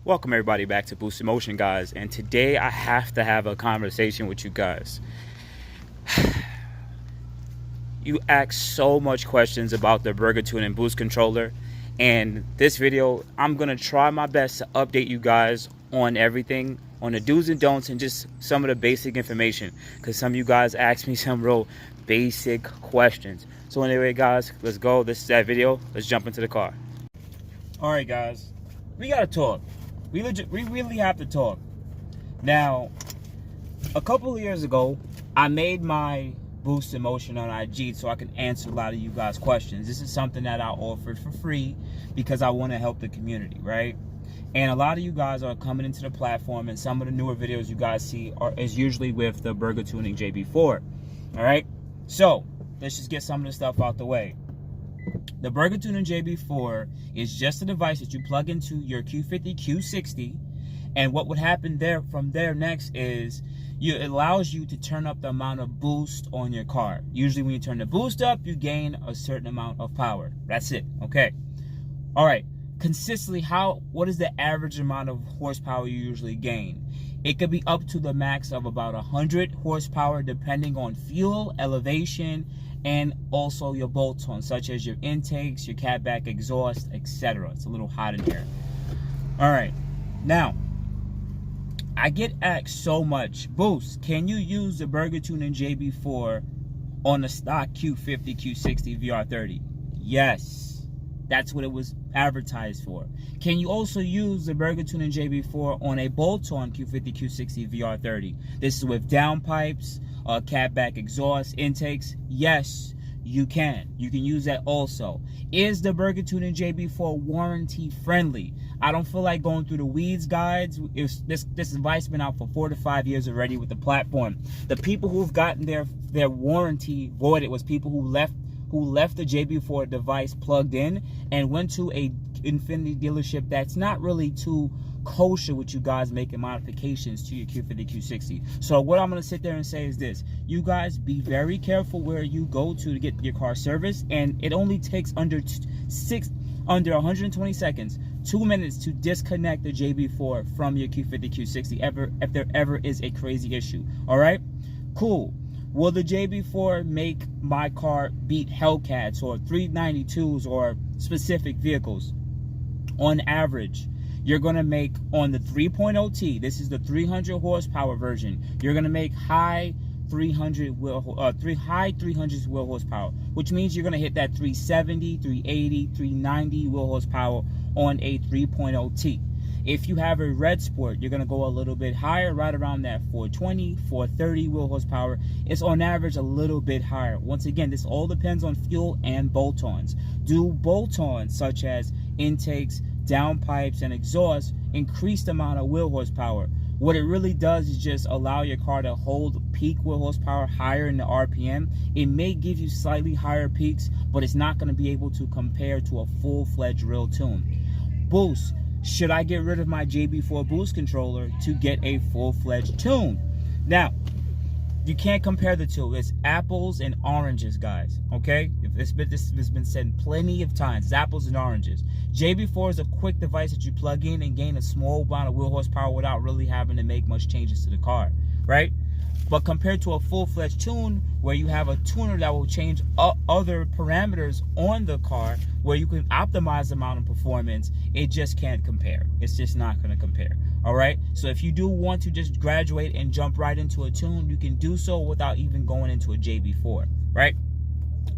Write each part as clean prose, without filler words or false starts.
Welcome everybody back to boostinmotion, guys, and today I have to have a conversation with you guys. You ask so much questions about the Burger Tuning Boost controller, and this video I'm gonna try my best to update you guys on everything, on the do's and don'ts, and just some of the basic information, because some of you guys asked me some real basic questions. So anyway, guys, let's go. This is that video. Let's jump into the car. All right, guys, we gotta talk. We really have to talk. Now, a couple of years ago, I made my boostinmotion on IG so I can answer a lot of you guys' questions. This is something that I offered for free because I want to help the community, right? And a lot of you guys are coming into the platform, and some of the newer videos you guys see is usually with the Burger Tuning JB4. All right? So, let's just get some of the stuff out the way. The Burger Tuning JB4 is just a device that you plug into your Q50 Q60, and what would happen from there next is it allows you to turn up the amount of boost on your car. Usually when you turn the boost up, you gain a certain amount of power. That's it, okay? All right, consistently, what is the average amount of horsepower you usually gain? It could be up to the max of about 100 horsepower depending on fuel, elevation, and also your bolt-on, such as your intakes, your CATBACK exhaust, etc. It's a little hot in here. All right, now, I get asked so much, Boost, can you use the Burger Tuning JB4 on the stock Q50 Q60 VR30? Yes, that's what it was advertised for. Can you also use the Burger Tuning JB4 on a bolt-on Q50 Q60 VR30? This is with downpipes, CATBACK exhaust, intakes. Yes, you can. You can use that also. Is the Burger Tuning JB4 warranty friendly? I don't feel like going through the weeds, guides. This device been out for 4 to 5 years already with the platform. The people who've gotten their warranty voided was people who left the JB4 device plugged in and went to a infiniti dealership that's not really too kosher with you guys making modifications to your Q50 Q60. So what I'm going to sit there and say is this: you guys be very careful where you go to get your car serviced, and it only takes under 120 seconds, 2 minutes to disconnect the JB4 from your Q50 Q60 if there ever is a crazy issue. All right, cool. Will the JB4 make my car beat Hellcats or 392s or specific vehicles? On average, you're going to make, on the 3.0T, this is the 300 horsepower version, you're going to make high 300s wheel horsepower, which means you're going to hit that 370, 380, 390 wheel horsepower on a 3.0T. If you have a Red Sport, you're going to go a little bit higher, right around that 420, 430 wheel horsepower. It's on average a little bit higher. Once again, this all depends on fuel and bolt-ons. Do bolt-ons such as intakes, downpipes, and exhaust increase the amount of wheel horsepower? What it really does is just allow your car to hold peak wheel horsepower higher in the RPM. It may give you slightly higher peaks, but it's not going to be able to compare to a full-fledged real tune. Boost. Should I get rid of my JB4 Boost controller to get a full-fledged tune? Now, you can't compare the two. It's apples and oranges, guys, okay? This has been said plenty of times. It's apples and oranges. JB4 is a quick device that you plug in and gain a small amount of wheel horsepower without really having to make much changes to the car, right? But compared to a full-fledged tune, where you have a tuner that will change other parameters on the car, where you can optimize the amount of performance, it just can't compare. It's just not going to compare. All right? So if you do want to just graduate and jump right into a tune, you can do so without even going into a JB4, right?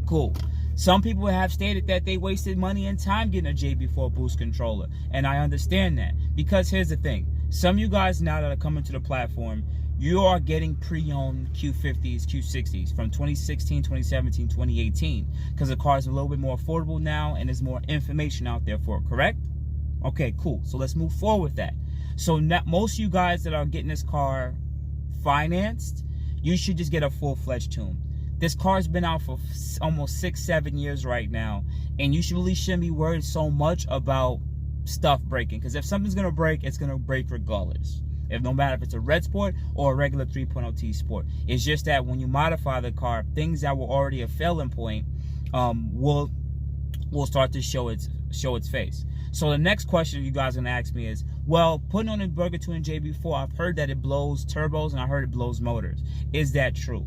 Cool. Some people have stated that they wasted money and time getting a JB4 Boost controller, and I understand that, because here's the thing. Some of you guys now that are coming to the platform, you are getting pre-owned Q50s, Q60s from 2016, 2017, 2018, because the car is a little bit more affordable now and there's more information out there for it, correct? Okay, cool. So let's move forward with that. So most of you guys that are getting this car financed, you should just get a full-fledged tune. This car's been out for almost 6-7 years right now, and you really shouldn't be worried so much about stuff breaking, because if something's going to break, it's going to break regardless. No matter if it's a Red Sport or a regular 3.0T Sport. It's just that when you modify the car, things that were already a failing point will start to show its face. So the next question you guys are going to ask me is, Well, putting on a Burger Tuning JB4, I've heard that it blows turbos and I heard it blows motors. Is that true?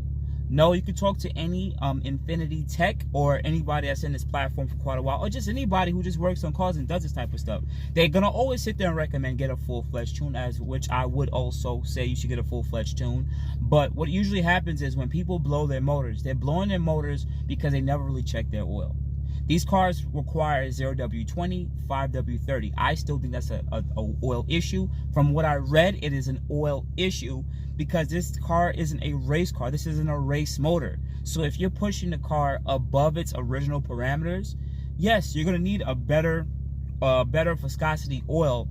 No, you can talk to any Infiniti tech or anybody that's in this platform for quite a while, or just anybody who just works on cars and does this type of stuff. They're gonna always sit there and recommend get a full-fledged tune, as which I would also say you should get a full-fledged tune. But what usually happens is when people blow their motors, they're blowing their motors because they never really check their oil. These cars require 0W20, 5W30. I still think that's a oil issue. From what I read, it is an oil issue because this car isn't a race car. This isn't a race motor. So if you're pushing the car above its original parameters, yes, you're gonna need a better viscosity oil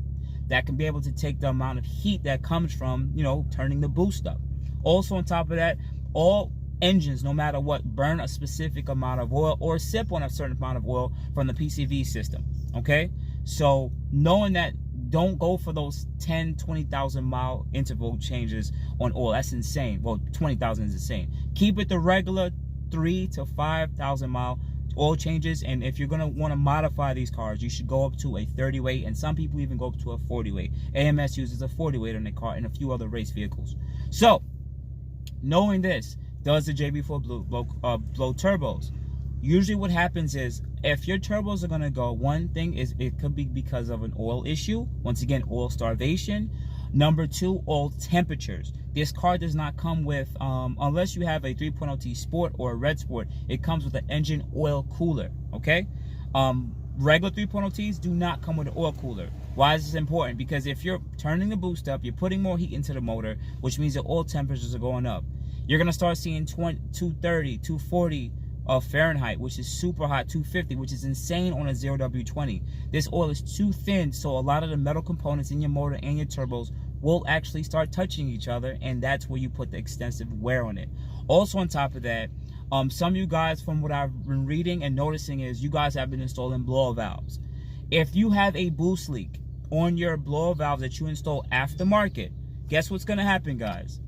that can be able to take the amount of heat that comes from, you know, turning the boost up. Also on top of that, all engines, no matter what, burn a specific amount of oil or sip on a certain amount of oil from the PCV system, okay? So knowing that, don't go for those 10, 20,000 mile interval changes on oil. That's insane. Well, 20,000 is insane. Keep it the regular 3 to 5,000 mile oil changes, and if you're gonna want to modify these cars, you should go up to a 30 weight, and some people even go up to a 40 weight. AMS uses a 40 weight on their car and a few other race vehicles. So knowing this, does the JB4 blow turbos? Usually what happens is, if your turbos are gonna go, one thing is it could be because of an oil issue. Once again, oil starvation. Number two, oil temperatures. This car does not come with, unless you have a 3.0T Sport or a Red Sport, it comes with an engine oil cooler, okay? Regular 3.0Ts do not come with an oil cooler. Why is this important? Because if you're turning the boost up, you're putting more heat into the motor, which means the oil temperatures are going up. You're gonna start seeing 230, 240 Fahrenheit, which is super hot, 250, which is insane on a 0W20. This oil is too thin, so a lot of the metal components in your motor and your turbos will actually start touching each other, and that's where you put the extensive wear on it. Also on top of that, some of you guys, from what I've been reading and noticing, is you guys have been installing blower valves. If you have a boost leak on your blower valves that you install aftermarket, guess what's gonna happen, guys?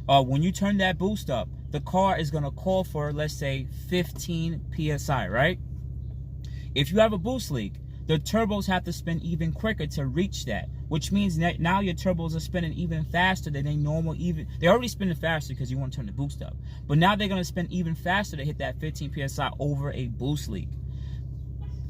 When you turn that boost up, the car is gonna call for, let's say, 15 PSI, right? If you have a boost leak, the turbos have to spin even quicker to reach that, which means that now your turbos are spinning even faster than they they're already spinning faster because you want to turn the boost up, but now they're gonna spin even faster to hit that 15 PSI over a boost leak.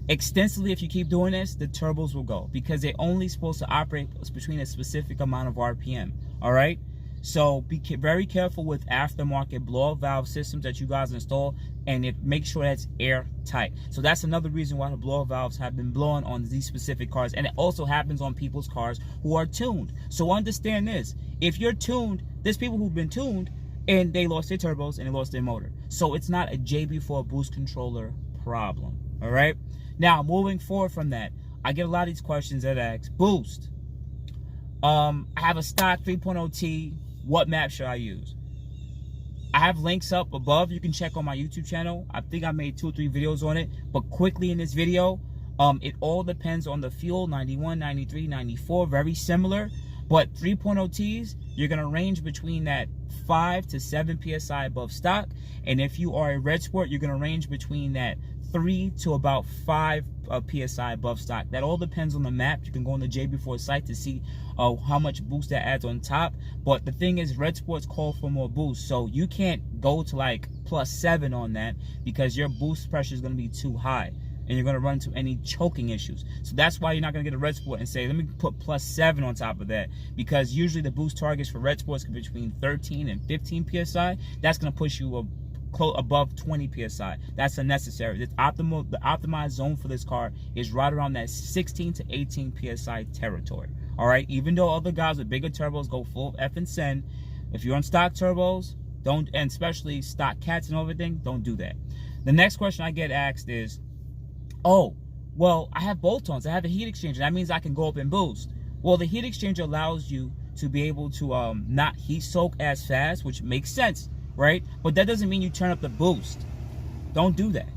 Extensively, if you keep doing this, the turbos will go, because they're only supposed to operate between a specific amount of RPM, all right? So be very careful with aftermarket blower valve systems that you guys install, and make sure that's airtight. So that's another reason why the blower valves have been blowing on these specific cars, and it also happens on people's cars who are tuned. So understand this: if you're tuned, there's people who've been tuned and they lost their turbos and they lost their motor. So it's not a JB4 boost controller problem. All right. Now moving forward from that, I get a lot of these questions that ask, boost. I have a stock 3.0T. What map should I use? I have links up above. You can check on my YouTube channel. I think I made 2 or 3 videos on it. But quickly in this video, it all depends on the fuel, 91, 93, 94, very similar. But 3.0Ts, you're going to range between that 5 to 7 PSI above stock. And if you are a Red Sport, you're going to range between that 3 to about 5 PSI above stock. That all depends on the map. You can go on the JB4 site to see how much boost that adds on top. But the thing is, Red Sports call for more boost, so you can't go to like +7 on that, because your boost pressure is going to be too high and you're going to run into any choking issues. So that's why you're not going to get a Red Sport and say, let me put +7 on top of that, because usually the boost targets for Red Sports can be between 13 and 15 PSI. That's going to push you above 20 PSI. That's unnecessary. The optimized zone for this car is right around that 16 to 18 PSI territory. All right, even though other guys with bigger turbos go full F and send, if you're on stock turbos, don't, and especially stock cats and everything, don't do that. The next question I get asked is, oh, well, I have bolt-ons, I have a heat exchanger, that means I can go up and boost. Well, the heat exchanger allows you to be able to not heat soak as fast, which makes sense, right? But that doesn't mean you turn up the boost. Don't do that.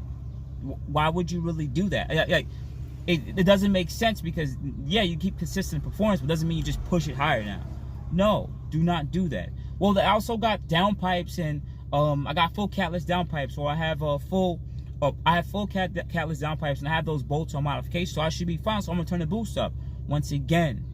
Why would you really do that? It doesn't make sense, because yeah, you keep consistent performance, but doesn't mean you just push it higher now. No, do not do that. Well, I also got downpipes, and I got full Catless downpipes, so I have full Catless downpipes, and I have those bolts on modification, so I should be fine. So I'm gonna turn the boost up. Once again,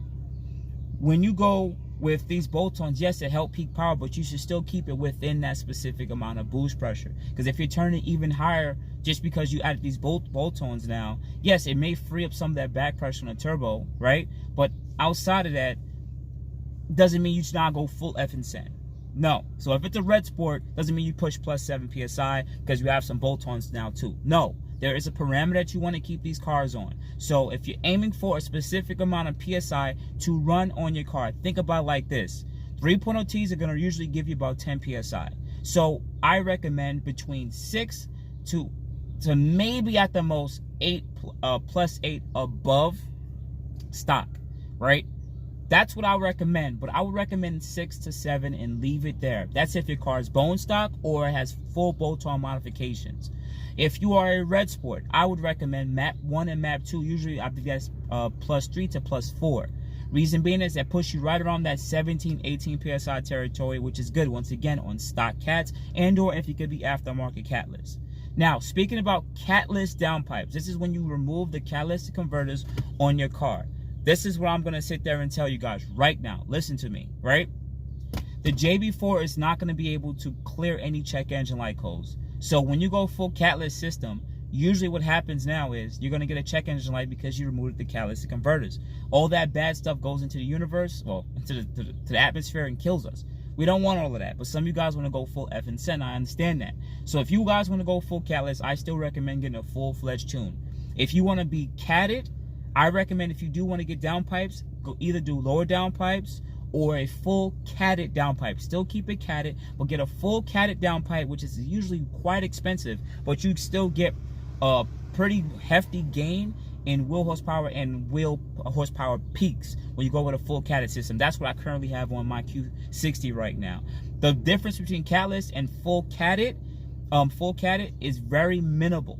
when you go with these bolt-ons, yes, it helps peak power, but you should still keep it within that specific amount of boost pressure. Because if you're turning even higher, just because you added these bolt-ons now, yes, it may free up some of that back pressure on the turbo, right? But outside of that, doesn't mean you should not go full F and send. No. So if it's a red sport, doesn't mean you push plus 7 PSI because you have some bolt-ons now too. No. There is a parameter that you want to keep these cars on. So if you're aiming for a specific amount of PSI to run on your car, think about it like this. 3.0 Ts are going to usually give you about 10 PSI. So I recommend between 6 to maybe at the most 8 plus 8 above stock, right? That's what I would recommend, but I would recommend 6 to 7 and leave it there. That's if your car is bone stock or it has full bolt-on modifications. If you are a red sport, I would recommend map 1 and map 2. Usually I think that's plus 3 to plus 4. Reason being is that push you right around that 17, 18 PSI territory, which is good, once again, on stock cats and or if you could be aftermarket catless. Now, speaking about catless downpipes, this is when you remove the catalytic converters on your car. This is what I'm going to sit there and tell you guys right now. Listen to me, right? The JB4 is not going to be able to clear any check engine light codes. So when you go full catless system, usually what happens now is you're going to get a check engine light because you removed the catalytic converters. All that bad stuff goes into the universe, well, into the atmosphere and kills us. We don't want all of that, but some of you guys want to go full F and send. I understand that. So if you guys want to go full catless, I still recommend getting a full-fledged tune. If you want to be catted, I recommend if you do want to get downpipes, go either do lower downpipes or a full catted downpipe. Still keep it catted, but get a full catted downpipe, which is usually quite expensive, but you still get a pretty hefty gain in wheel horsepower and wheel horsepower peaks when you go with a full catted system. That's what I currently have on my Q60 right now. The difference between catless and full catted is very minimal.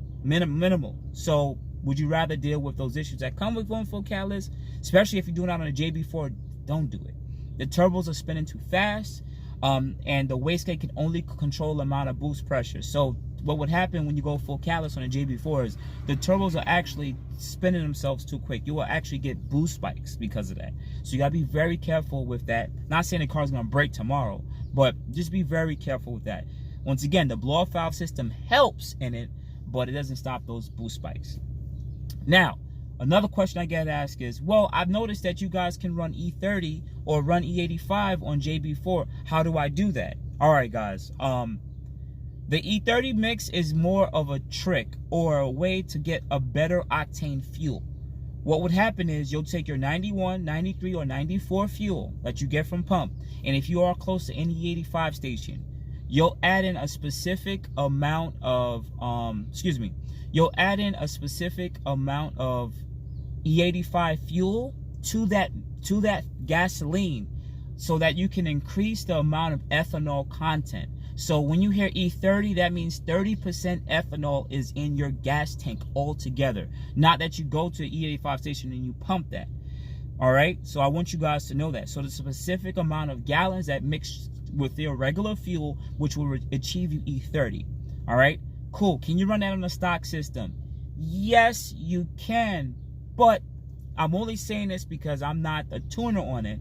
So would you rather deal with those issues that come with going full catless? Especially if you're doing it on a JB4, don't do it. The turbos are spinning too fast, and the wastegate can only control the amount of boost pressure. So what would happen when you go full catless on a JB4 is the turbos are actually spinning themselves too quick. You will actually get boost spikes because of that. So you gotta be very careful with that. Not saying the car's gonna break tomorrow, but just be very careful with that. Once again, the blow-off valve system helps in it, but it doesn't stop those boost spikes. Now, another question I get asked is, well, I've noticed that you guys can run E30 or run E85 on JB4. How do I do that? All right, guys. The E30 mix is more of a trick or a way to get a better octane fuel. What would happen is you'll take your 91, 93, or 94 fuel that you get from pump, and if you are close to any E85 station, you'll add in a specific amount of, you'll add in a specific amount of E85 fuel to that gasoline so that you can increase the amount of ethanol content. So when you hear E30, that means 30% ethanol is in your gas tank altogether. Not that you go to an E85 station and you pump that. All right, so I want you guys to know that. So the specific amount of gallons that mix with your regular fuel, which will achieve you E30. All right, cool. Can you run that on a stock system? Yes, you can, but I'm only saying this because I'm not a tuner on it.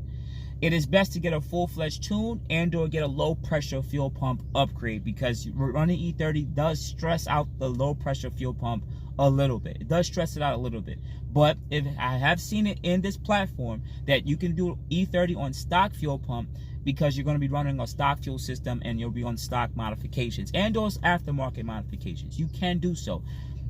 It is best to get a full-fledged tune and or get a low-pressure fuel pump upgrade, because running E30 does stress out the low-pressure fuel pump a little bit. It does stress it out a little bit. But if I have seen it in this platform that you can do E30 on stock fuel pump, because you're going to be running a stock fuel system and you'll be on stock modifications and those aftermarket modifications. You can do so.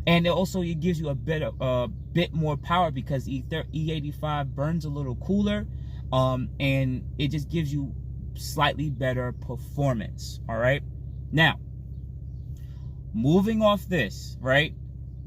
And it gives you a bit more power because E85 burns a little cooler. And it just gives you slightly better performance. All right, now moving off this, right?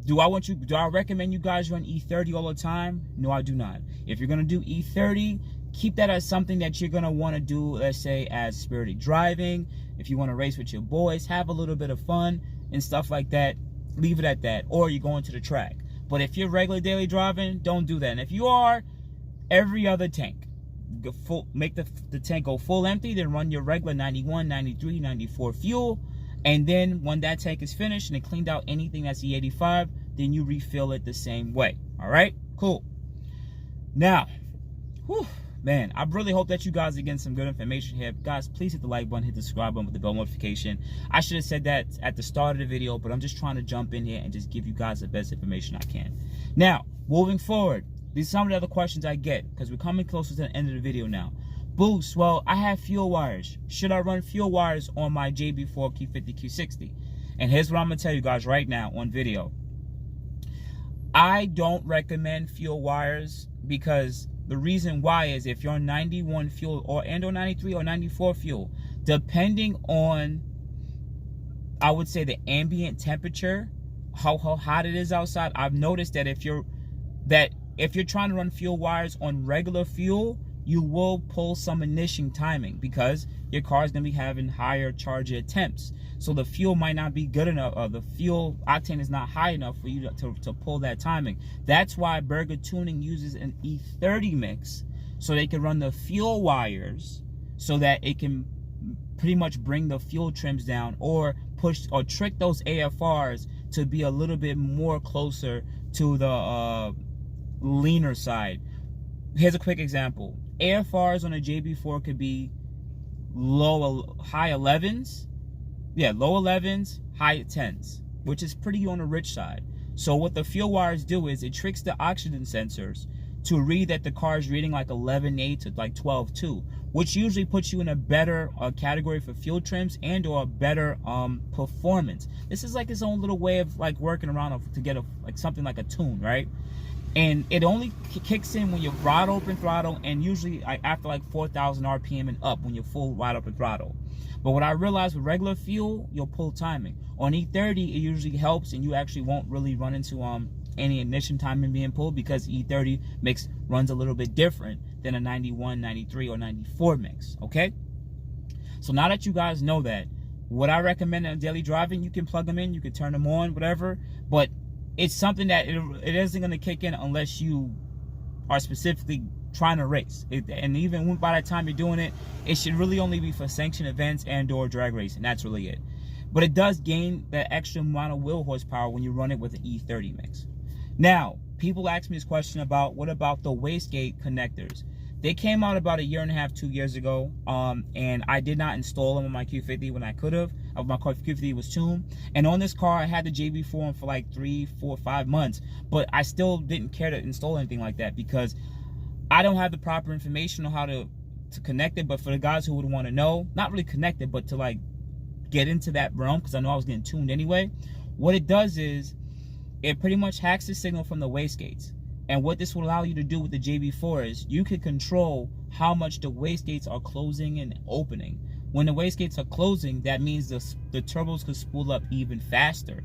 Do I recommend you guys run E30 all the time? No, I do not. If you're gonna do E30, keep that as something that you're gonna want to do, let's say as spirited driving. If you want to race with your boys, have a little bit of fun and stuff like that, leave it at that. Or you're going to the track. But if you're regular daily driving, don't do that. And if you are, every other tank, make the tank go full empty, then run your regular 91, 93, 94 fuel, and then when that tank is finished and it cleaned out anything that's E85, then you refill it the same way. All right, cool. Now, man, I really hope that you guys are getting some good information here. Guys, please hit the like button, hit the subscribe button with the bell notification. I should have said that at the start of the video, but I'm just trying to jump in here and just give you guys the best information I can. Now, moving forward, these are some of the other questions I get, because we're coming closer to the end of the video now. Boost, well, I have fuel wires. Should I run fuel wires on my JB4 Q50 Q60? And here's what I'm going to tell you guys right now on video. I don't recommend fuel wires, because the reason why is if you're on 91 fuel or 93 or 94 fuel, depending on, I would say, the ambient temperature, how hot it is outside, I've noticed that if you're trying to run fuel wires on regular fuel, you will pull some ignition timing, because your car is going to be having higher charge attempts. So the fuel might not be good enough, the fuel octane is not high enough for you to pull that timing. That's why Burger Tuning uses an E30 mix, so they can run the fuel wires so that it can pretty much bring the fuel trims down, or push or trick those AFRs to be a little bit more closer to the leaner side. Here's a quick example. AFRs on a JB4 could be high 11s. Yeah, low 11s, high 10s, which is pretty on the rich side. So what the fuel wires do is it tricks the oxygen sensors to read that the car is reading like 11.8 to like 12.2, which usually puts you in a better category for fuel trims and or a better performance. This is like its own little way of like working around to get something like a tune, right? And it only kicks in when you're wide open throttle, and usually after like 4,000 RPM and up when you're full wide open throttle. But what I realized with regular fuel, you'll pull timing. On E30, it usually helps, and you actually won't really run into any ignition timing being pulled, because E30 mix runs a little bit different than a 91, 93, or 94 mix, okay? So now that you guys know that, what I recommend in daily driving, you can plug them in, you can turn them on, whatever, but it's something that it isn't going to kick in unless you are specifically trying to race. And even by the time you're doing it, it should really only be for sanctioned events and or drag racing. That's really it. But it does gain that extra amount of wheel horsepower when you run it with an E30 mix. Now, people ask me this question about, what about the wastegate connectors? They came out about 1.5 years, 2 years ago, and I did not install them on my Q50 when I could have. My car Q50 was tuned, and on this car I had the JB4 on for like 3, 4, 5 months, but I still didn't care to install anything like that, because I don't have the proper information on how to connect it. But for the guys who would want to know, not really connect it, but to like get into that realm, because I know I was getting tuned anyway, what it does is it pretty much hacks the signal from the wastegates. And what this will allow you to do with the JB4 is you can control how much the wastegates are closing and opening. When the wastegates are closing, that means the turbos could spool up even faster,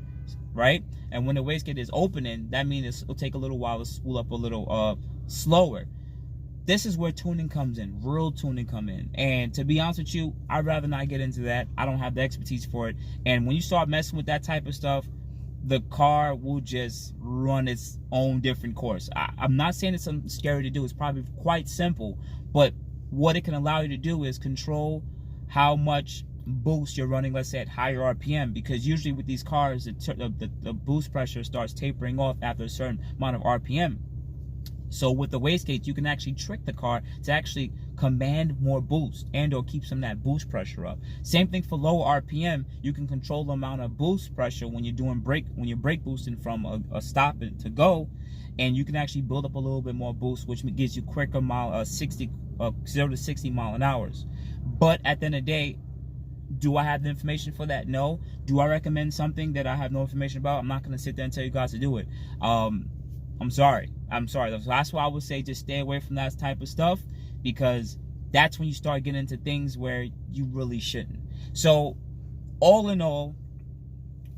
right? And when the wastegate is opening, that means it'll take a little while to spool up a little slower. This is where tuning comes in, real tuning come in. And to be honest with you, I'd rather not get into that. I don't have the expertise for it. And when you start messing with that type of stuff, the car will just run its own different course. I'm not saying it's something scary to do. It's probably quite simple. But what it can allow you to do is control how much boost you're running, let's say at higher RPM. Because usually with these cars, the boost pressure starts tapering off after a certain amount of RPM. So with the wastegate, you can actually trick the car to actually command more boost and or keep some of that boost pressure up. Same thing for low RPM. You can control the amount of boost pressure when you're doing when you're brake boosting from a stop to go, and you can actually build up a little bit more boost, which gives you quicker 0 to 60 mile an hour. But at the end of the day, do I have the information for that? No. Do I recommend something that I have no information about? I'm not going to sit there and tell you guys to do it. I'm sorry. That's why I would say just stay away from that type of stuff, because that's when you start getting into things where you really shouldn't. So all in all,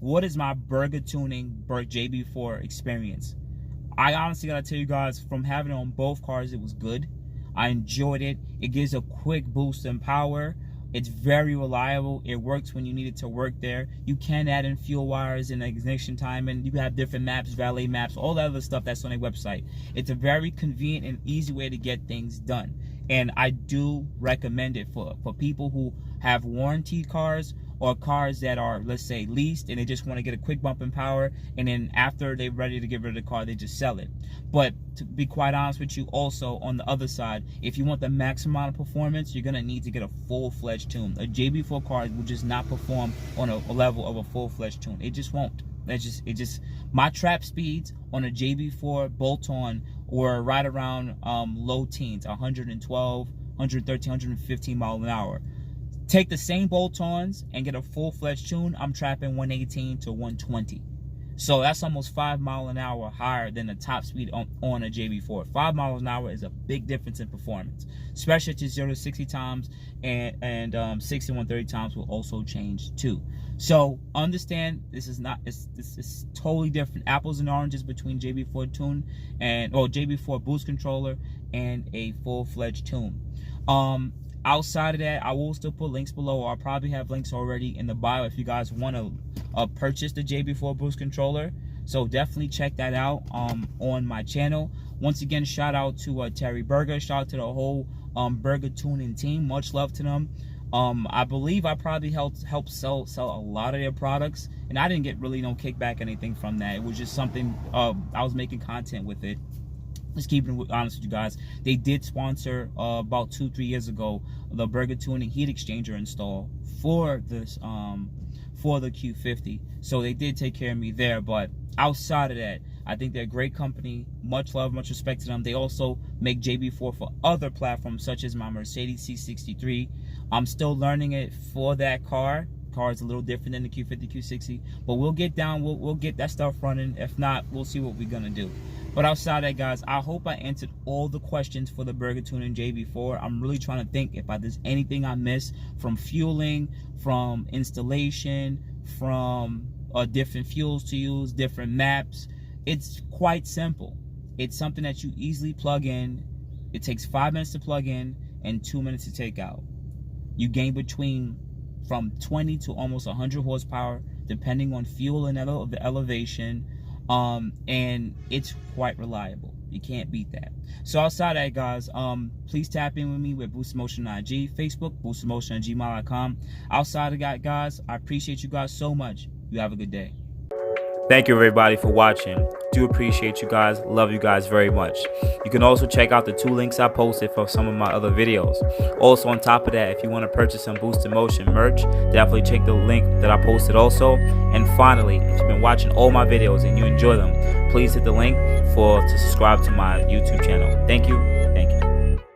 what is my burger tuning JB4 experience? I honestly gotta tell you guys, from having it on both cars, it was good. I enjoyed it. It gives a quick boost in power. It's very reliable. It works when you need it to work there. You can add in fuel wires and ignition time, and you can have different maps, valet maps, all that other stuff that's on their website. It's a very convenient and easy way to get things done. And I do recommend it for people who have warranty cars or cars that are, let's say, leased and they just want to get a quick bump in power, and then after they're ready to get rid of the car, they just sell it. But to be quite honest with you, also on the other side, if you want the maximum amount of performance, you're gonna need to get a full-fledged tune. A JB4 car will just not perform on a level of a full-fledged tune. It just won't. My trap speeds on a JB4 bolt-on were right around low teens, 112, 113, 115 miles an hour. Take the same bolt-ons and get a full-fledged tune, I'm trapping 118 to 120. So that's almost 5 miles an hour higher than the top speed on a JB4. 5 miles an hour is a big difference in performance, especially to 0 to 60 times, and 60 to 130 times will also change too. So understand, this is totally different, apples and oranges, between JB4 tune and JB4 boost controller and a full-fledged tune. Outside of that, I will still put links below, or I'll probably have links already in the bio if you guys want to purchase the JB4 boost controller. So definitely check that out on my channel. Once again, shout out to Terry Berger, shout out to the whole Berger tuning team. Much love to them. I believe I probably helped sell a lot of their products, and I didn't get really no kickback or anything from that. It was just something, I was making content with it. Just keeping it honest with you guys, they did sponsor about 2-3 years ago the Berger tuning heat exchanger install for this for the Q50. So they did take care of me there. But outside of that, I think they're a great company. Much love, much respect to them. They also make JB4 for other platforms, such as my Mercedes C63. I'm still learning it for that car. Car is a little different than the Q50 Q60, but we'll get down. We'll get that stuff running. If not, we'll see what we're gonna do. But outside that, guys, I hope I answered all the questions for the Berger tuning JB4. I'm really trying to think if there's anything I missed, from fueling, from installation, from different fuels to use, different maps. It's quite simple. It's something that you easily plug in. It takes 5 minutes to plug in and 2 minutes to take out. You gain from 20 to almost 100 horsepower, depending on fuel and the elevation. And it's quite reliable. You can't beat that. So outside that, guys, please tap in with me with boostinmotion on IG, Facebook, boostinmotion at gmail.com. Outside of that, guys, I appreciate you guys so much. You have a good day. Thank you, everybody, for watching. Do appreciate you guys. Love you guys very much. You can also check out the 2 links I posted for some of my other videos. Also, on top of that, if you want to purchase some boostinmotion merch, definitely check the link that I posted also. And finally, if you've been watching all my videos and you enjoy them, please hit the link to subscribe to my YouTube channel. Thank you.